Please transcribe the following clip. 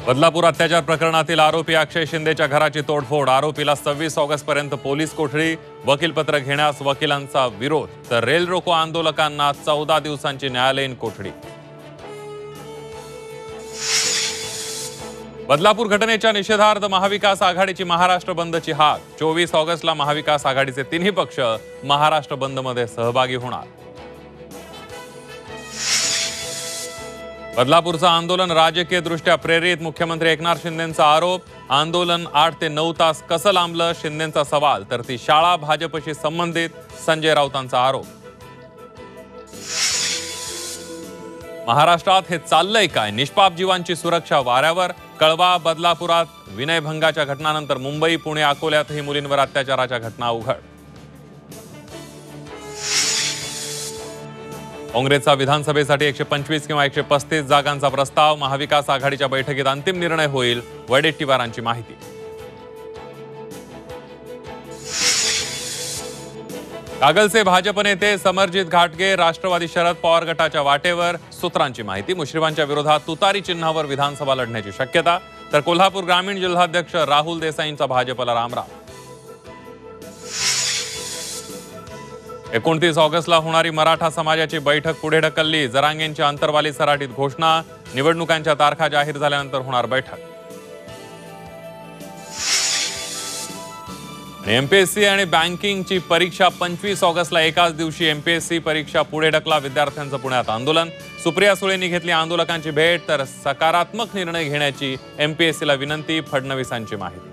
बदलापूर अत्याचार प्रकरणातील आरोपी अक्षय शिंदेच्या घराची तोडफोड। आरोपीला 26 ऑगस्ट पर्यंत पोलीस कोठडी। वकीलपत्र घेण्यास वकिलांचा विरोध, तर रेल रोको आंदोलकांना 14 दिवसांची न्यायालयीन कोठडी। बदलापूर घटनेच्या निषेधार्थ महाविकास आघाडीची महाराष्ट्र बंदची हाक। 24 ऑगस्टला महाविकास आघाडीचे तिन्ही पक्ष महाराष्ट्र बंदमध्ये सहभागी होणार। बदलापूरचं आंदोलन राजकीय दृष्ट्या प्रेरित। मुख्यमंत्री एकनाथ शिंदेंचा आरोप। आंदोलन 8 ते 9 तास कसं लांबलं, शिंदेंचा सवाल। तर ती शाळा भाजपशी संबंधित, संजय राऊतांचा आरोप। महाराष्ट्रात हे चाललंय काय? निष्पाप जीवांची सुरक्षा वाऱ्यावर। कळवा बदलापुरात विनयभंगाच्या घटनांनंतर मुंबई, पुणे, अकोल्यातही मुलींवर अत्याचाराच्या घटना उघड। काँग्रेसचा विधानसभेसाठी 125 किंवा 135 जागांचा प्रस्ताव। महाविकास आघाडीच्या बैठकीत अंतिम निर्णय होईल, वडेट्टीवारांची माहिती। कागलचे भाजप नेते समरजित घाटगे राष्ट्रवादी शरद पवार गटाच्या वाटेवर। सूत्रांची माहिती, मुश्रीफांच्या विरोधात तुतारी चिन्हावर विधानसभा लढण्याची शक्यता। तर कोल्हापूर ग्रामीण जिल्हाध्यक्ष राहुल देसाईंचा भाजपला रामराम। 29 ऑगस्टला होणारी मराठा समाजाची बैठक पुढे ढकलली। जरांगेंच्या अंतरवाली सराटीत घोषणा। निवडणुकांच्या तारखा जाहीर झाल्यानंतर होणार बैठक। एमपीएससी आणि बँकिंगची परीक्षा 25 ऑगस्टला एकाच दिवशी। एमपीएससी परीक्षा पुढे ढकला, विद्यार्थ्यांचं पुण्यात आंदोलन। सुप्रिया सुळेंनी घेतली आंदोलकांची भेट, तर सकारात्मक निर्णय घेण्याची एमपीएससीला विनंती, फडणवीसांची माहिती।